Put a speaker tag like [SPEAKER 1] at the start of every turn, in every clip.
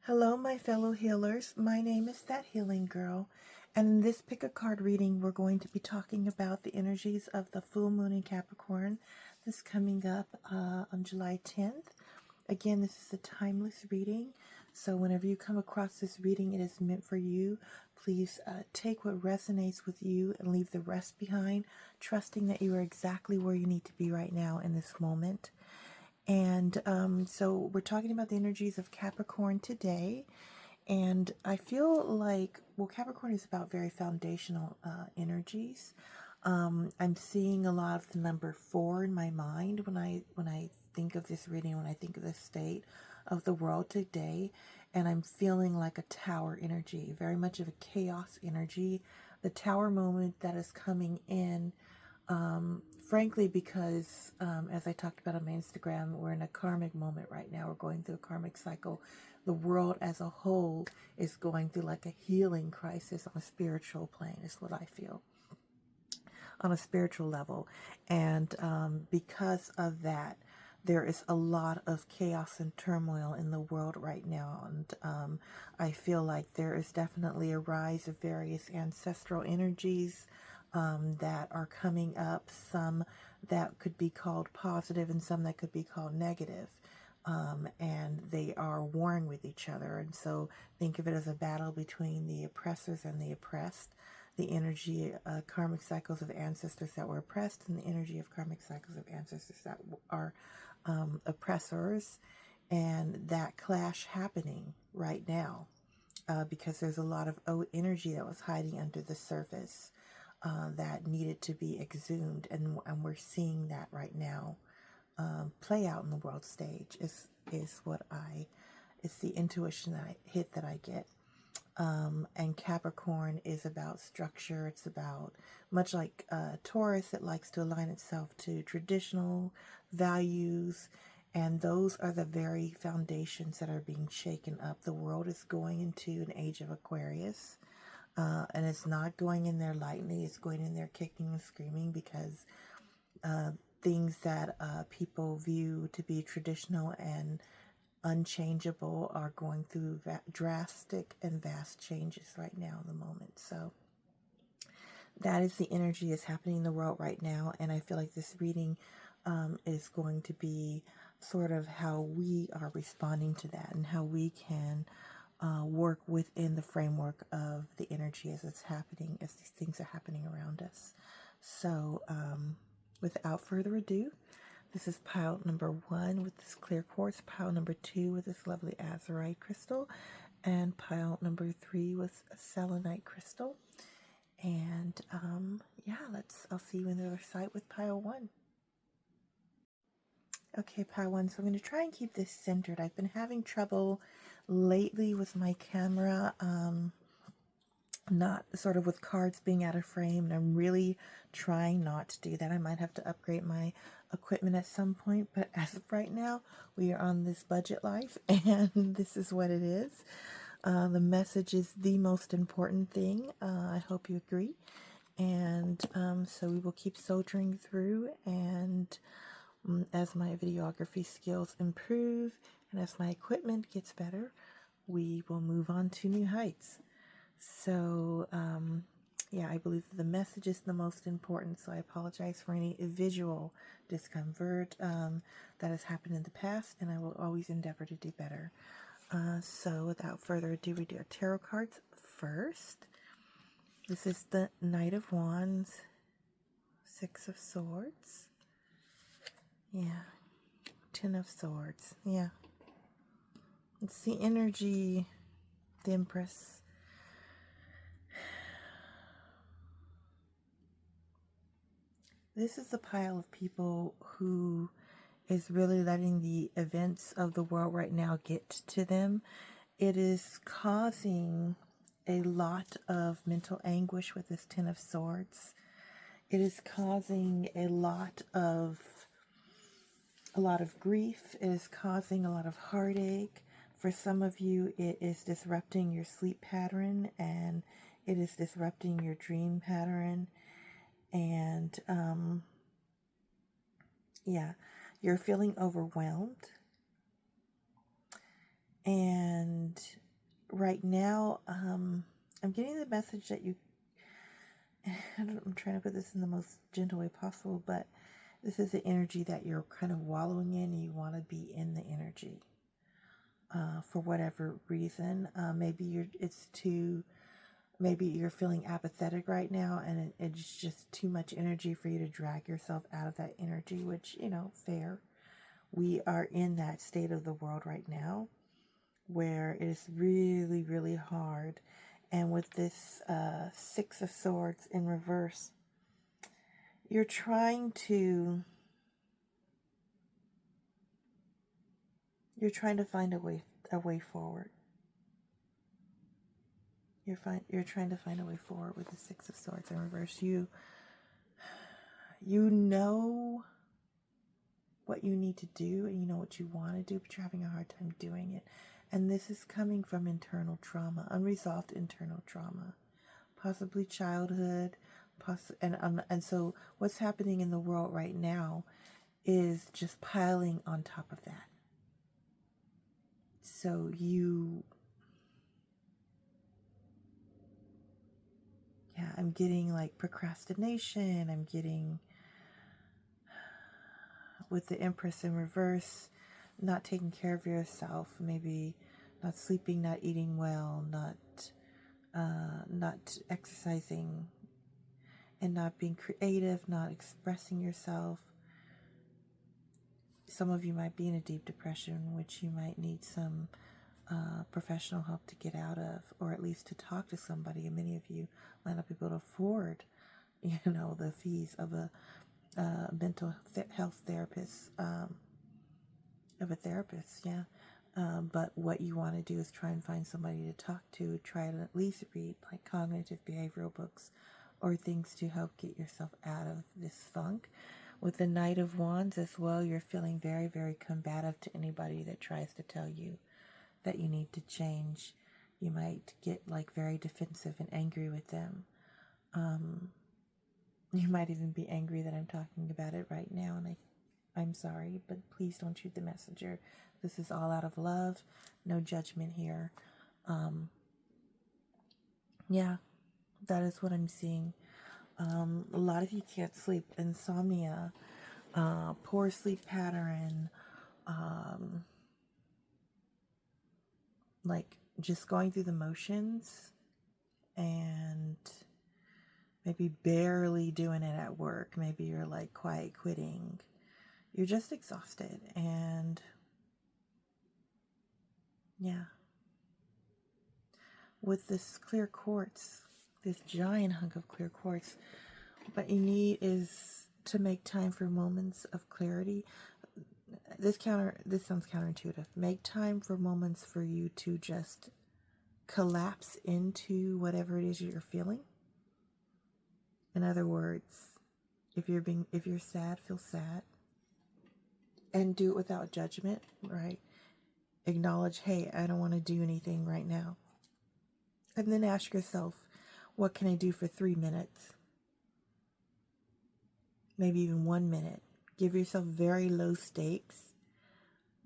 [SPEAKER 1] Hello, my fellow healers. My name is That Healing Girl, and in this pick a card reading, we're going to be talking about the energies of the full moon in Capricorn that's coming up on July 10th. Again, this is a timeless reading, so whenever you come across this reading, it is meant for you. Please take what resonates with you and leave the rest behind, trusting that you are exactly where you need to be right now in this moment. And so we're talking about the energies of Capricorn today. And I feel like, well, Capricorn is about very foundational energies. I'm seeing a lot of the number 4 in my mind when I think of this reading, when I think of the state of the world today. And I'm feeling like a tower energy, very much of a chaos energy. The tower moment that is coming in, frankly, because as I talked about on my Instagram, we're in a karmic moment right now. We're going through a karmic cycle. The world as a whole is going through like a healing crisis on a spiritual plane, is what I feel, on a spiritual level. And because of that, there is a lot of chaos and turmoil in the world right now. And I feel like there is definitely a rise of various ancestral energies that are coming up, some that could be called positive and some that could be called negative. And they are warring with each other. And so think of it as a battle between the oppressors and the oppressed. The energy, karmic cycles of ancestors that were oppressed, and the energy of karmic cycles of ancestors that are oppressors. And that clash happening right now because there's a lot of energy that was hiding under the surface that needed to be exhumed. And we're seeing that right now play out in the world stage is what it's the intuition that I get. And Capricorn is about structure. It's about, much like Taurus, it likes to align itself to traditional values, and those are the very foundations that are being shaken up. The world is going into an age of Aquarius, and it's not going in there lightly. It's going in there kicking and screaming, because things that people view to be traditional and unchangeable are going through drastic and vast changes right now in the moment. So that is the energy that's happening in the world right now. And I feel like this reading is going to be sort of how we are responding to that, and how we can work within the framework of the energy as it's happening, as these things are happening around us. So without further ado, this is pile number 1 with this clear quartz, pile number 2 with this lovely azurite crystal, and pile number 3 with a selenite crystal. And yeah, I'll see you in the other side with pile 1. Okay, pile 1, so I'm going to try and keep this centered. I've been having trouble lately with my camera, not sort of with cards being out of frame, and I'm really trying not to do that. I might have to upgrade my equipment at some point, but as of right now, we are on this budget life, and this is what it is. The message is the most important thing. I hope you agree. And so we will keep soldiering through, and as my videography skills improve and as my equipment gets better, we will move on to new heights. So yeah, I believe that the message is the most important, so I apologize for any visual discomfort that has happened in the past, and I will always endeavor to do better. So without further ado, we do our tarot cards first. This is the Knight of Wands, 6 of Swords, yeah, 10 of Swords, yeah. It's the energy, the Empress. This is a pile of people who is really letting the events of the world right now get to them. It is causing a lot of mental anguish with this 10 of Swords. It is causing a lot of grief. It is causing a lot of heartache. For some of you, it is disrupting your sleep pattern, and it is disrupting your dream pattern. And yeah, you're feeling overwhelmed, and right now, I'm getting the message that you, I'm trying to put this in the most gentle way possible, but this is the energy that you're kind of wallowing in, and you want to be in the energy for whatever reason. Maybe you're feeling apathetic right now, and it's just too much energy for you to drag yourself out of that energy, which, fair. We are in that state of the world right now where it is really, really hard. And with this Six of Swords in reverse, you're trying to find a way forward. You're trying to find a way forward with the Six of Swords in reverse. You know what you need to do, and you know what you want to do, but you're having a hard time doing it. And this is coming from internal trauma, unresolved internal trauma, possibly childhood, and so what's happening in the world right now is just piling on top of that. So I'm getting like procrastination. I'm getting, with the Empress in reverse, not taking care of yourself, maybe not sleeping, not eating well, not exercising, and not being creative, not expressing yourself. Some of you might be in a deep depression, which you might need some professional help to get out of, or at least to talk to somebody. And many of you might not be able to afford, the fees of a mental health therapist, but what you want to do is try and find somebody to talk to. Try to at least read like cognitive behavioral books or things to help get yourself out of this funk. With the Knight of Wands as well, you're feeling very, very combative to anybody that tries to tell you that you need to change. You might get like very defensive and angry with them. You might even be angry that I'm talking about it right now, and I'm sorry, but please don't shoot the messenger. This is all out of love, no judgment here. That is what I'm seeing. A lot of you can't sleep. Insomnia, poor sleep pattern, like just going through the motions and maybe barely doing it at work. Maybe you're like quiet quitting. You're just exhausted. And with this clear quartz, this giant hunk of clear quartz, what you need is to make time for moments of clarity. This sounds counterintuitive. Make time for moments for you to just collapse into whatever it is you're feeling. In other words, if you're sad, feel sad, and do it without judgment, right? Acknowledge, hey, I don't want to do anything right now. And then ask yourself, what can I do for 3 minutes? Maybe even 1 minute. Give yourself very low stakes,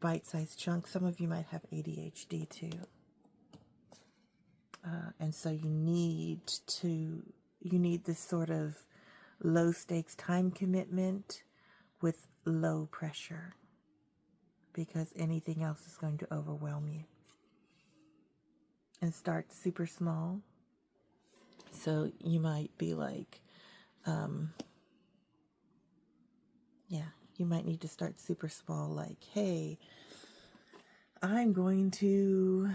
[SPEAKER 1] bite-sized chunks. Some of you might have ADHD too. And so you need this sort of low stakes time commitment with low pressure, because anything else is going to overwhelm you. And start super small. So you might be like, you might need to start super small, like, hey, I'm going to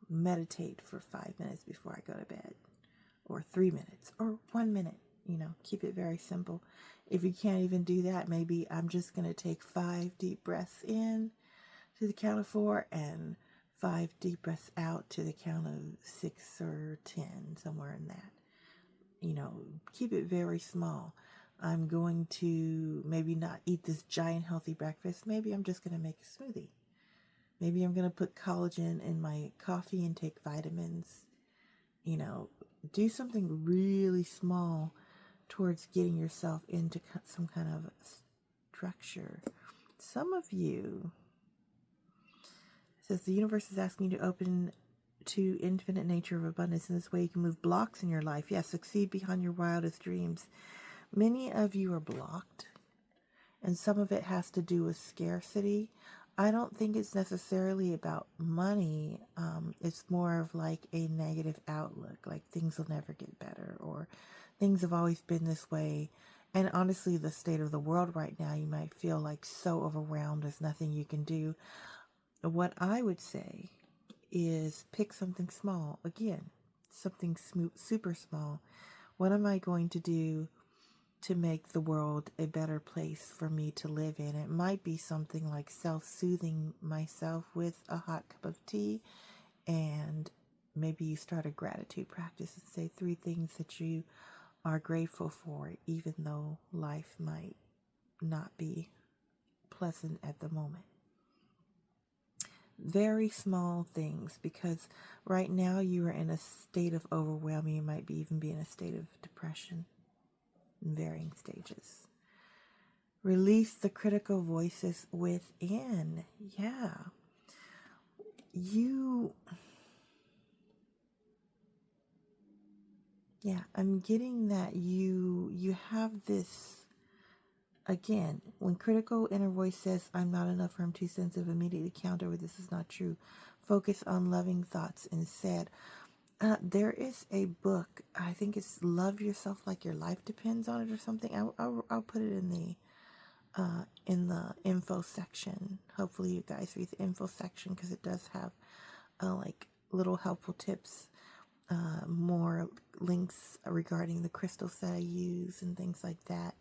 [SPEAKER 1] meditate for 5 minutes before I go to bed, or 3 minutes, or 1 minute. Keep it very simple. If you can't even do that, maybe I'm just going to take 5 deep breaths in to the count of 4 and 5 deep breaths out to the count of 6 or 10, somewhere in that. Keep it very small. I'm going to maybe not eat this giant healthy breakfast. Maybe I'm just going to make a smoothie. Maybe I'm going to put collagen in my coffee and take vitamins. Do something really small towards getting yourself into some kind of structure. Some of you, it says the universe is asking you to open to infinite nature of abundance. In this way, you can move blocks in your life. Yes, succeed beyond your wildest dreams. Many of you are blocked, and some of it has to do with scarcity. I don't think it's necessarily about money. It's more of like a negative outlook, like things will never get better, or things have always been this way. And honestly, the state of the world right now, you might feel like so overwhelmed, there's nothing you can do. What I would say is pick something small. Again, something super small. What am I going to do to make the world a better place for me to live in? It might be something like self-soothing myself with a hot cup of tea, and maybe you start a gratitude practice and say 3 things that you are grateful for, even though life might not be pleasant at the moment. Very small things, because right now you are in a state of overwhelm. You might even be in a state of depression in varying stages. Release the critical voices within. Yeah. I'm getting that you have this. Again, when critical inner voice says, I'm not enough or I'm too sensitive, immediately counter with, this is not true. Focus on loving thoughts instead. There is a book, I think it's Love Yourself Like Your Life Depends on It or something. I'll put it in the info section. Hopefully you guys read the info section, because it does have like little helpful tips, more links regarding the crystals that I use and things like that.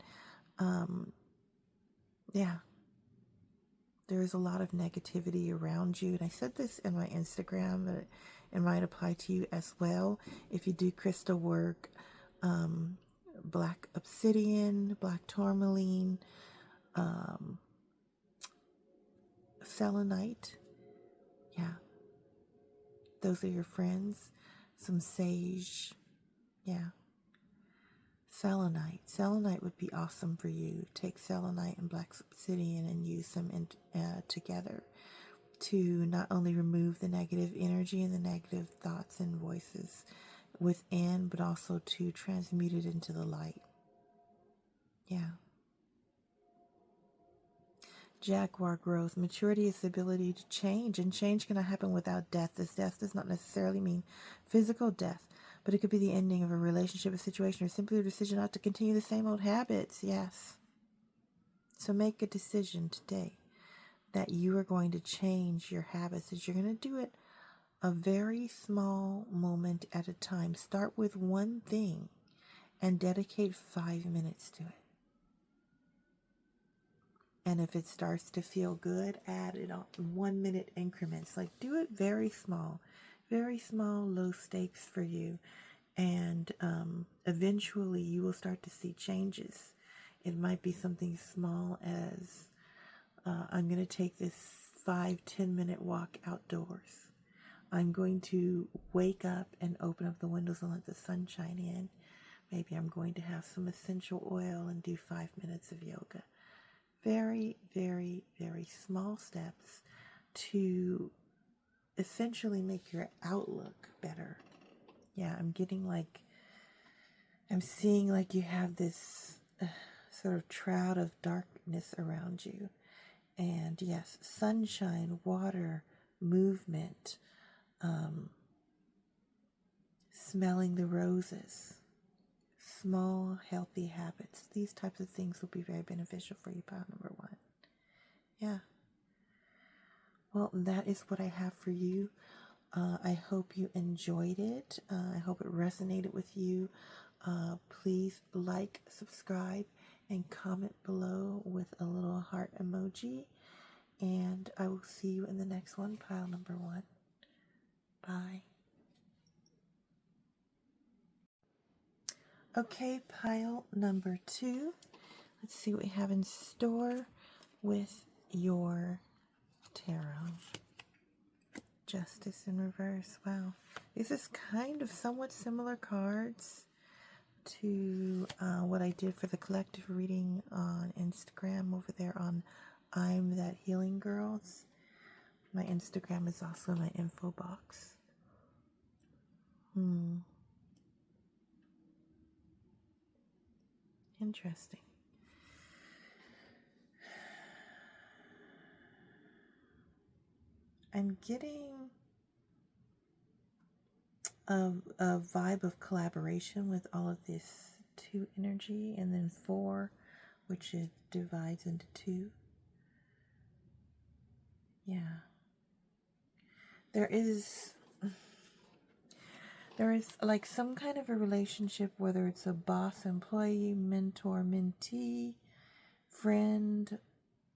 [SPEAKER 1] There is a lot of negativity around you. And I said this in my Instagram, but it might apply to you as well. If you do crystal work, black obsidian, black tourmaline, selenite. Yeah. Those are your friends. Some sage. Yeah. Selenite. Selenite would be awesome for you. Take selenite and black obsidian and use them together to not only remove the negative energy and the negative thoughts and voices within, but also to transmute it into the light. Yeah. Jaguar growth. Maturity is the ability to change, and change cannot happen without death. This death does not necessarily mean physical death, but it could be the ending of a relationship, a situation, or simply a decision not to continue the same old habits. Yes. So make a decision today that you are going to change your habits, that you're going to do it a very small moment at a time. Start with one thing and dedicate 5 minutes to it. And if it starts to feel good, add it on 1 minute increments. Like, do it very small, low stakes for you. And eventually you will start to see changes. It might be something small as, I'm going to take this 5-10 minute walk outdoors. I'm going to wake up and open up the windows and let the sunshine in. Maybe I'm going to have some essential oil and do 5 minutes of yoga. Very, very, very small steps to essentially make your outlook better. Yeah, I'm seeing like you have this sort of shroud of darkness around you. And yes, sunshine, water, movement, smelling the roses, small, healthy habits. These types of things will be very beneficial for you, pile number 1. Yeah. Well, that is what I have for you. I hope you enjoyed it. I hope it resonated with you. Please like, subscribe, and comment below with a little heart emoji. And I will see you in the next one, pile number 1. Bye. Okay, pile number 2. Let's see what we have in store with your tarot. Justice in reverse. Wow. This is kind of somewhat similar cards to what I did for the collective reading on Instagram over there on I'm That Healing Girls. My Instagram is also in my info box. Interesting. I'm getting a vibe of collaboration with all of this 2 energy, and then 4, which it divides into 2. Yeah. There is like some kind of a relationship, whether it's a boss employee, mentor mentee, friend,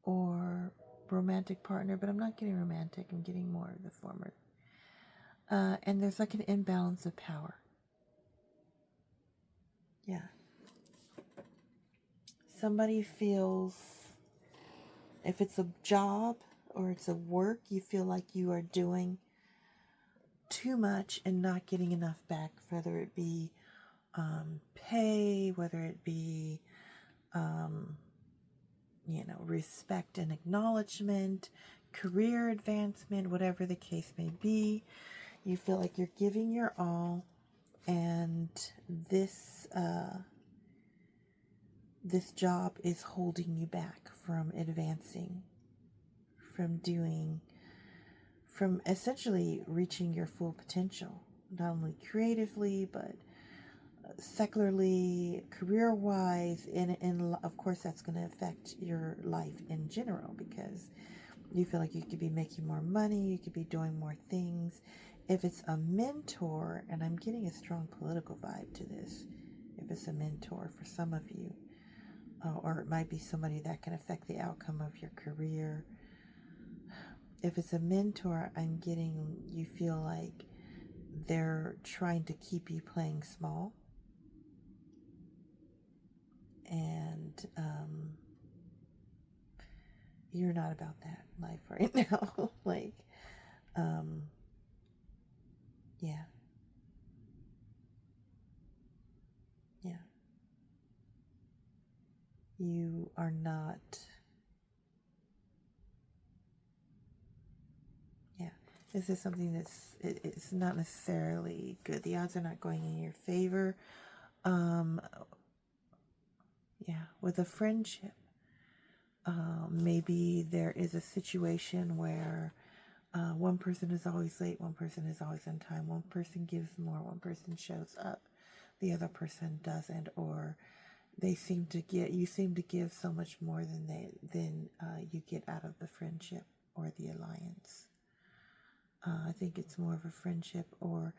[SPEAKER 1] or romantic partner, but I'm not getting romantic, I'm getting more of the former. And there's like an imbalance of power. Yeah. Somebody feels, if it's a job or it's a work, you feel like you are doing too much and not getting enough back, whether it be pay, whether it be, respect and acknowledgement, career advancement, whatever the case may be. You feel like you're giving your all, and this job is holding you back from advancing, from essentially reaching your full potential, not only creatively, but secularly, career-wise, and of course that's going to affect your life in general, because you feel like you could be making more money, you could be doing more things. If it's a mentor, and I'm getting a strong political vibe to this, if it's a mentor for some of you, or it might be somebody that can affect the outcome of your career. If it's a mentor, I'm getting, you feel like they're trying to keep you playing small. And you're not about that life right now. Like, yeah. Yeah. You are not, yeah. This is something it's not necessarily good. The odds are not going in your favor. Yeah, with a friendship, maybe there is a situation where one person is always late, one person is always on time, one person gives more, one person shows up, the other person doesn't, or you seem to give so much more than you get out of the friendship or the alliance. I think it's more of a friendship, or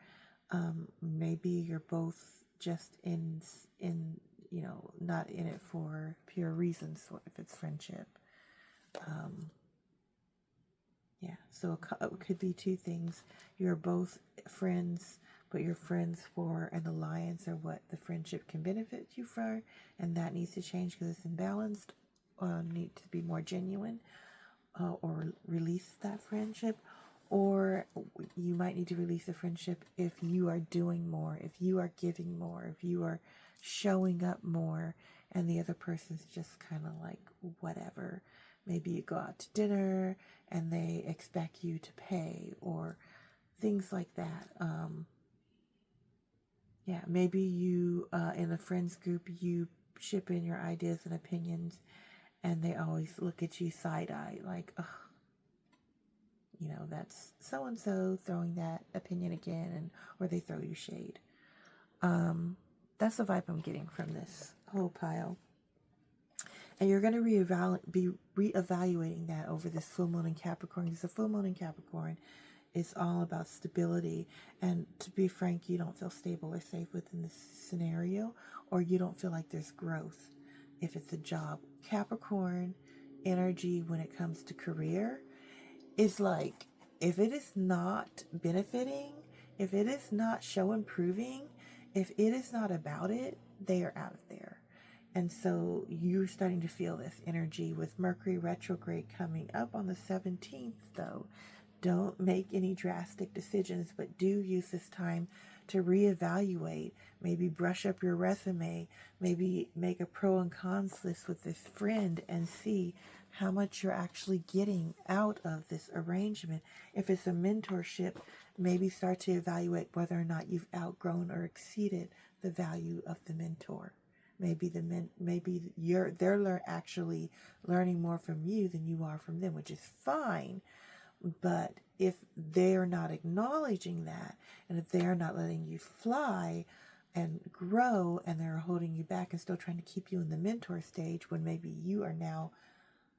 [SPEAKER 1] maybe you're both just in not in it for pure reasons. If it's friendship, yeah. So it could be 2 things. You're both friends, but you're friends for an alliance or what the friendship can benefit you for, and that needs to change because it's imbalanced. Need to be more genuine, or release that friendship. Or you might need to release the friendship if you are doing more, if you are giving more, if you are showing up more, and the other person's just kind of like whatever. Maybe you go out to dinner and they expect you to pay, or things like that. Yeah, maybe you, in a friends group, you ship in your ideas and opinions, and they always look at you side-eye, like, ugh, that's so-and-so throwing that opinion again, or they throw you shade. That's the vibe I'm getting from this whole pile. And you're going to be reevaluating that over this full moon in Capricorn, because the full moon in Capricorn is all about stability. And to be frank, you don't feel stable or safe within this scenario, or you don't feel like there's growth if it's a job. Capricorn energy when it comes to career is like, if it is not benefiting, if it is not show improving, if it is not about it, they are out of there. And so you're starting to feel this energy with Mercury retrograde coming up on the 17th, though. Don't make any drastic decisions, but do use this time to reevaluate. Maybe brush up your resume. Maybe make a pro and cons list with this friend and see, how much you're actually getting out of this arrangement. If it's a mentorship, maybe start to evaluate whether or not you've outgrown or exceeded the value of the mentor. Maybe they're actually learning more from you than you are from them, which is fine. But if they're not acknowledging that, and if they're not letting you fly and grow, and they're holding you back and still trying to keep you in the mentor stage, when maybe you are now,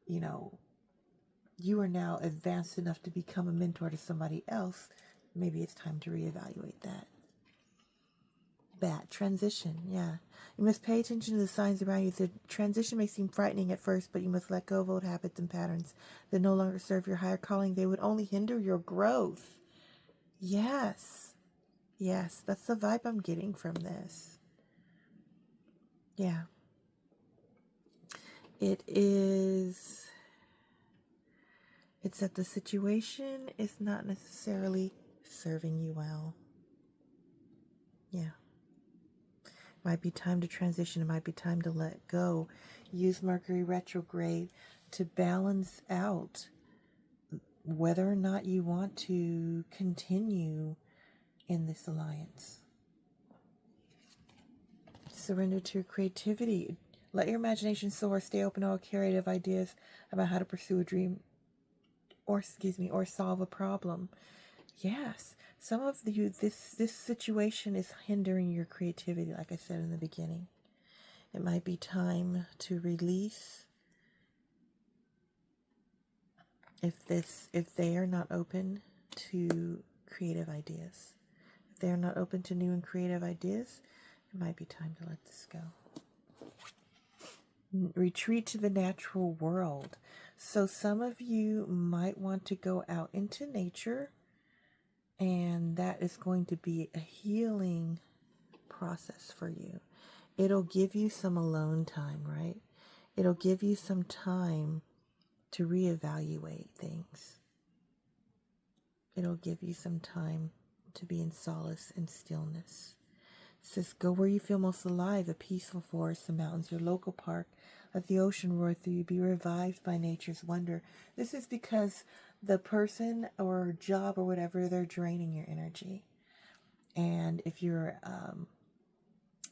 [SPEAKER 1] you are now advanced enough to become a mentor to somebody else, maybe it's time to reevaluate that. Bat, transition, yeah. You must pay attention to the signs around you. The transition may seem frightening at first, but you must let go of old habits and patterns that no longer serve your higher calling. They would only hinder your growth. Yes. Yes, that's the vibe I'm getting from this. Yeah. It's that the situation is not necessarily serving you well. Yeah. Might be time to transition. It might be time to let go. Use Mercury retrograde to balance out whether or not you want to continue in this alliance. Surrender to your creativity. Let your imagination soar. Stay open to all creative ideas about how to pursue a dream or solve a problem. Yes. Some of you, this situation is hindering your creativity, like I said in the beginning. It might be time to release if they are not open to creative ideas. If they are not open to new and creative ideas, it might be time to let this go. Retreat to the natural world. So some of you might want to go out into nature, and that is going to be a healing process for you. It'll give you some alone time, right? It'll give you some time to reevaluate things. It'll give you some time to be in solace and stillness. It says, go where you feel most alive, a peaceful forest, the mountains, your local park. Let the ocean roar through you. Be revived by nature's wonder. This is because the person or job or whatever, they're draining your energy. And if you're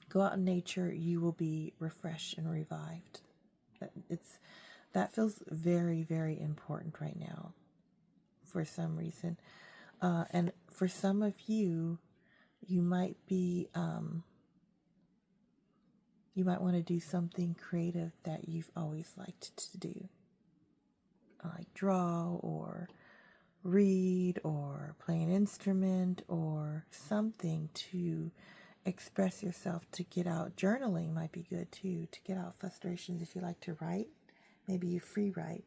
[SPEAKER 1] go out in nature, you will be refreshed and revived. That feels very, very important right now for some reason. And for some of you, you might be you might want to do something creative that you've always liked to do, like draw or read or play an instrument or something to express yourself, to get out. Journaling might be good too, to get out frustrations. If you like to write, maybe you free write,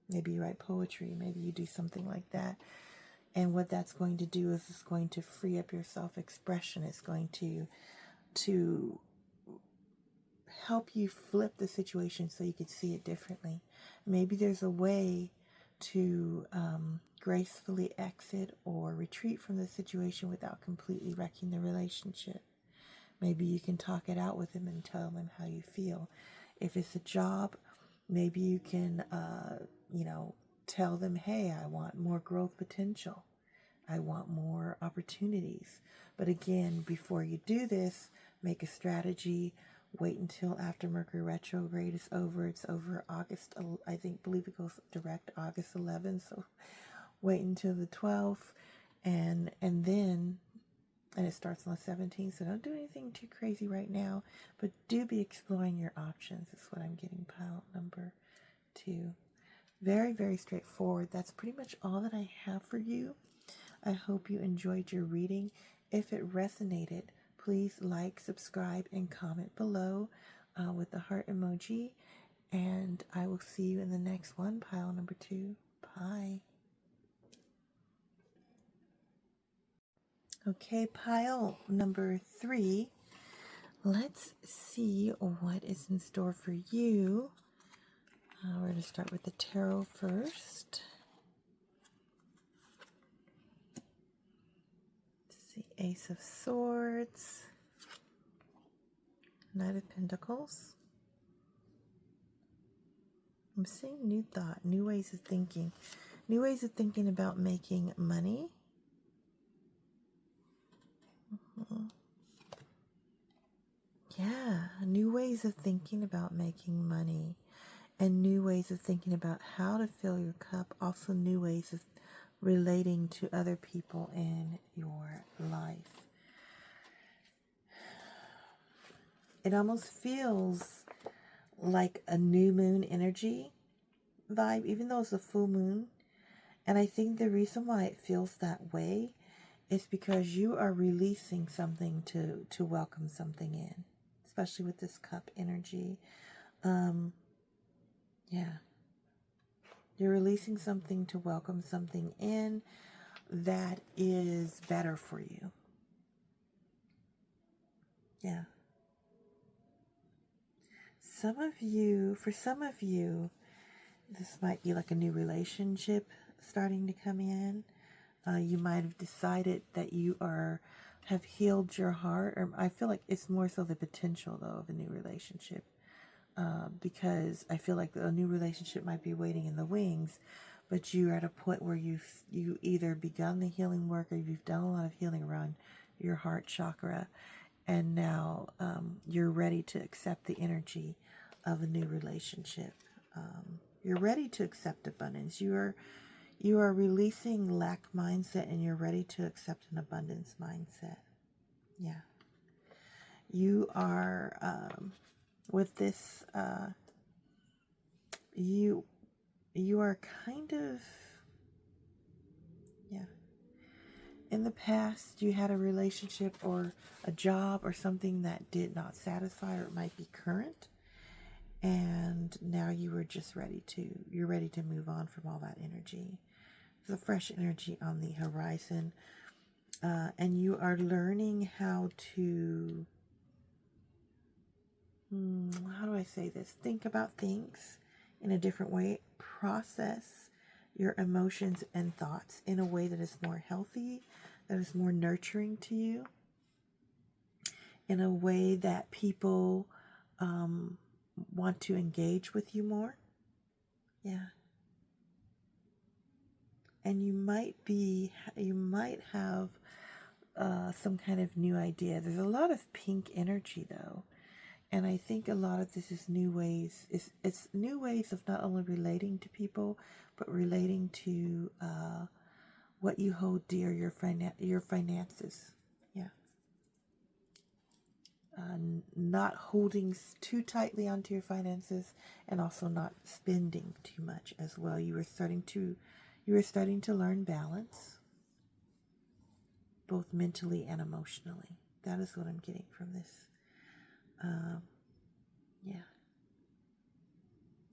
[SPEAKER 1] maybe you write poetry, maybe you do something like that. And what that's going to do is it's going to free up your self-expression. It's going to help you flip the situation so you can see it differently. Maybe there's a way to gracefully exit or retreat from the situation without completely wrecking the relationship. Maybe you can talk it out with them and tell them how you feel. If it's a job, maybe you can, tell them, hey, I want more growth potential. I want more opportunities. But again, before you do this, make a strategy. Wait until after Mercury retrograde is over. It's over August, believe it goes direct August 11th. So wait until the 12th, and it starts on the 17th. So don't do anything too crazy right now, but do be exploring your options. Is what I'm getting, pile number 2. Very, very straightforward. That's pretty much all that I have for you. I hope you enjoyed your reading. If it resonated, please like, subscribe, and comment below with the heart emoji. And I will see you in the next one, pile number 2. Bye. Okay, pile number 3. Let's see what is in store for you. We're going to start with the tarot first. Let's see, Ace of Swords, Knight of Pentacles, I'm seeing new thought, new ways of thinking. New ways of thinking about making money. Yeah, new ways of thinking about making money. And new ways of thinking about how to fill your cup. Also new ways of relating to other people in your life. It almost feels like a new moon energy vibe, even though it's a full moon. And I think the reason why it feels that way is because you are releasing something to welcome something in, especially with this cup energy. Yeah. You're releasing something to welcome something in that is better for you. Yeah. For some of you, this might be like a new relationship starting to come in. You might have decided that have healed your heart, or I feel like it's more so the potential though of a new relationship. Because I feel like a new relationship might be waiting in the wings, but you're at a point where you either begun the healing work or you've done a lot of healing around your heart chakra, and now you're ready to accept the energy of a new relationship. You're ready to accept abundance. You are releasing lack mindset, and you're ready to accept an abundance mindset. Yeah. You are with this. You are kind of, yeah. In the past, you had a relationship or a job or something that did not satisfy, or it might be current. And now you're ready to move on from all that energy. There's a fresh energy on the horizon. And you are learning how to, how do I say this? Think about things in a different way. Process your emotions and thoughts in a way that is more healthy, that is more nurturing to you, in a way that people want to engage with you more. Yeah. And you might have some kind of new idea. There's a lot of pink energy though. And I think a lot of this is new ways. It's new ways of not only relating to people, but relating to what you hold dear, your finances. Yeah. Not holding too tightly onto your finances, and also not spending too much as well. You are starting to learn balance, both mentally and emotionally. That is what I'm getting from this. Yeah.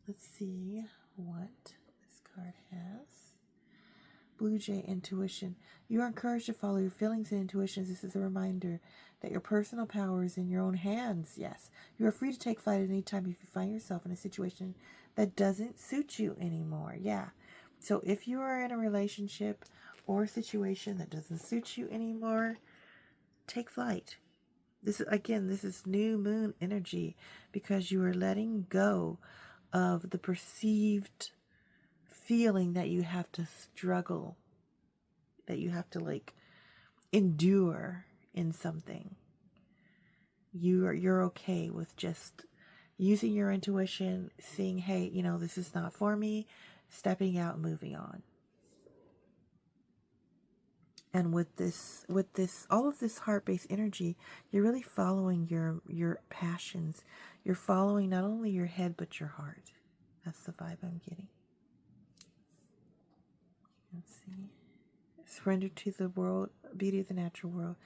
[SPEAKER 1] Let's see what this card has. Blue Jay Intuition. You are encouraged to follow your feelings and intuitions. This is a reminder that your personal power is in your own hands. Yes. You are free to take flight at any time if you find yourself in a situation that doesn't suit you anymore. Yeah. So if you are in a relationship or a situation that doesn't suit you anymore, take flight. This is new moon energy, because you are letting go of the perceived feeling that you have to struggle, that you have to endure in something. You're okay with just using your intuition, seeing, hey, this is not for me, stepping out, moving on. And with all of this heart-based energy, you're really following your passions. You're following not only your head, but your heart. That's the vibe I'm getting. Let's see. Surrender to the world, beauty of the natural world.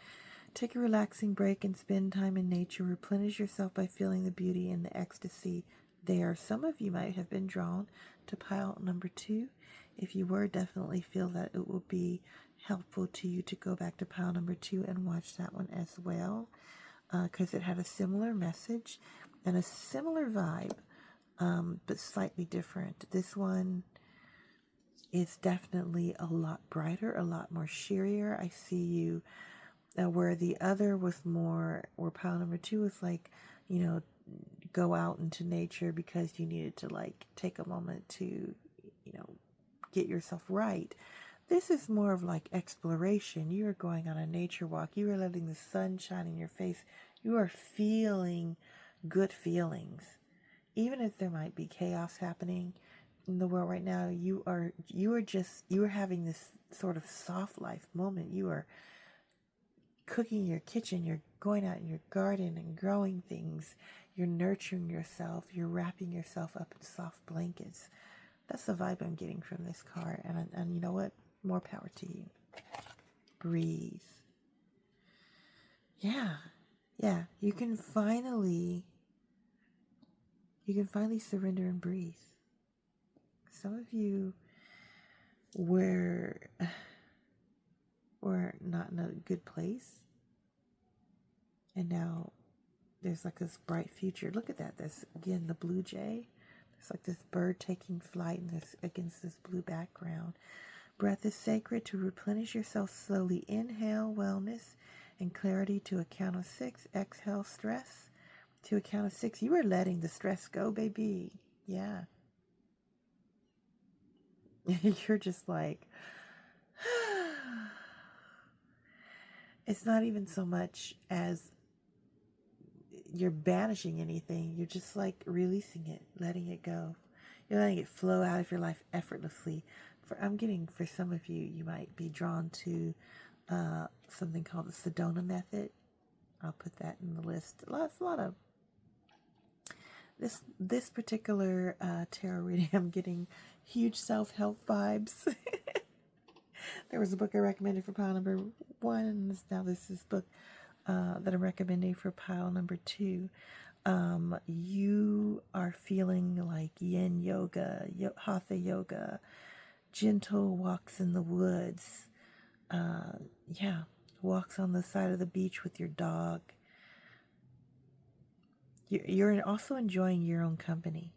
[SPEAKER 1] Take a relaxing break and spend time in nature. Replenish yourself by feeling the beauty and the ecstasy there. Some of you might have been drawn to pile number 2. If you were, definitely feel that it will be helpful to you to go back to pile number 2 and watch that one as well, because it had a similar message and a similar vibe, but slightly different. This one is definitely a lot brighter, a lot more cheerier. I see you where the other was more, where pile number 2 was go out into nature because you needed to like take a moment to, you know, get yourself right. This is more of like exploration. You are going on a nature walk. You are letting the sun shine in your face. You are feeling good feelings. Even if there might be chaos happening in the world right now, you are having this sort of soft life moment. You are cooking your kitchen, you're going out in your garden and growing things, you're nurturing yourself, you're wrapping yourself up in soft blankets. That's the vibe I'm getting from this card. And you know what? More power to you. Breathe. Yeah. You can finally surrender and breathe. Some of you were not in a good place. And now there's like this bright future. Look at that. There's, again, the blue jay. There's like this bird taking flight and this against this blue background. Breath is sacred to replenish yourself slowly. Inhale wellness and clarity to a count of 6. Exhale stress to a count of 6. You are letting the stress go, baby. Yeah. You're just like, it's not even so much as you're banishing anything. You're just like releasing it, letting it go. You're letting it flow out of your life effortlessly. I'm getting, for some of you, you might be drawn to something called the Sedona method. I'll put that in the list. A lot of this particular tarot reading. I'm getting huge self-help vibes. There was a book I recommended for pile number 1, and now this is book that I'm recommending for pile number 2. You are feeling like yin yoga, hatha yoga, gentle walks in the woods. Walks on the side of the beach with your dog. You're also enjoying your own company.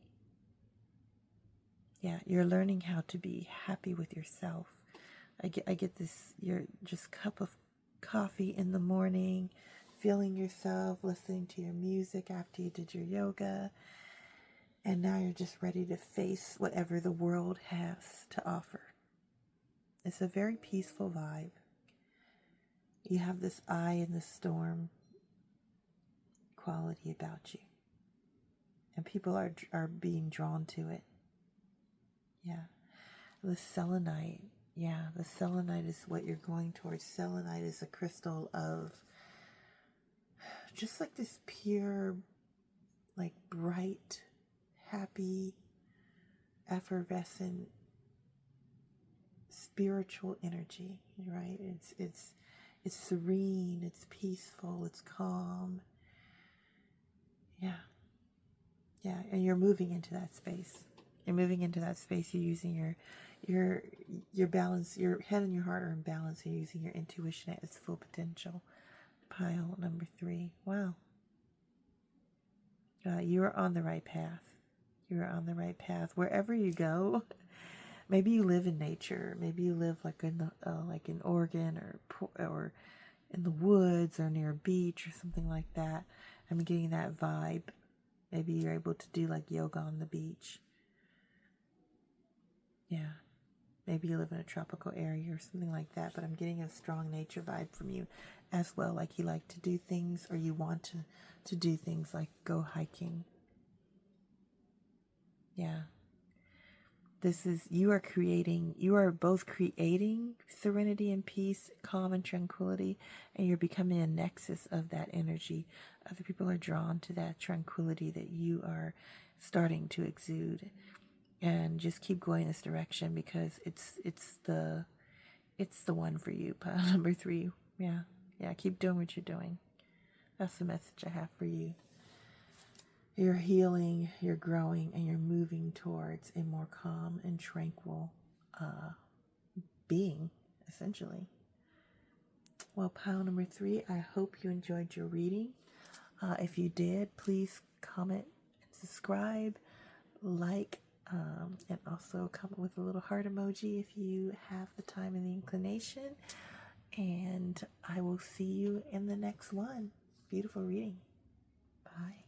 [SPEAKER 1] Yeah, you're learning how to be happy with yourself. I get this, your just cup of coffee in the morning, feeling yourself, listening to your music after you did your yoga. And now you're just ready to face whatever the world has to offer. It's a very peaceful vibe. You have this eye in the storm quality about you. And people are being drawn to it. Yeah. The selenite. Yeah, the selenite is what you're going towards. Selenite is a crystal of just like this pure, like bright, happy, effervescent, spiritual energy, right? It's serene, it's peaceful, it's calm. Yeah, and you're moving into that space. You're moving into that space. You're using your balance. Your head and your heart are in balance. You're using your intuition at its full potential. Pile number 3. Wow. You are on the right path. You are on the right path. Wherever you go, maybe you live in nature. Maybe you live like in Oregon or in the woods or near a beach or something like that. I'm getting that vibe. Maybe you're able to do like yoga on the beach. Yeah. Maybe you live in a tropical area or something like that, but I'm getting a strong nature vibe from you as well. Like you like to do things, or you want to do things like go hiking. Yeah. You are both creating serenity and peace, calm and tranquility, and you're becoming a nexus of that energy. Other people are drawn to that tranquility that you are starting to exude. And just keep going this direction because it's the one for you. Pile number 3. Yeah, keep doing what you're doing. That's the message I have for you. You're healing, you're growing, and you're moving towards a more calm and tranquil being, essentially. Well, pile number 3, I hope you enjoyed your reading. If you did, please comment and subscribe, like, and also comment with a little heart emoji if you have the time and the inclination. And I will see you in the next one. Beautiful reading. Bye.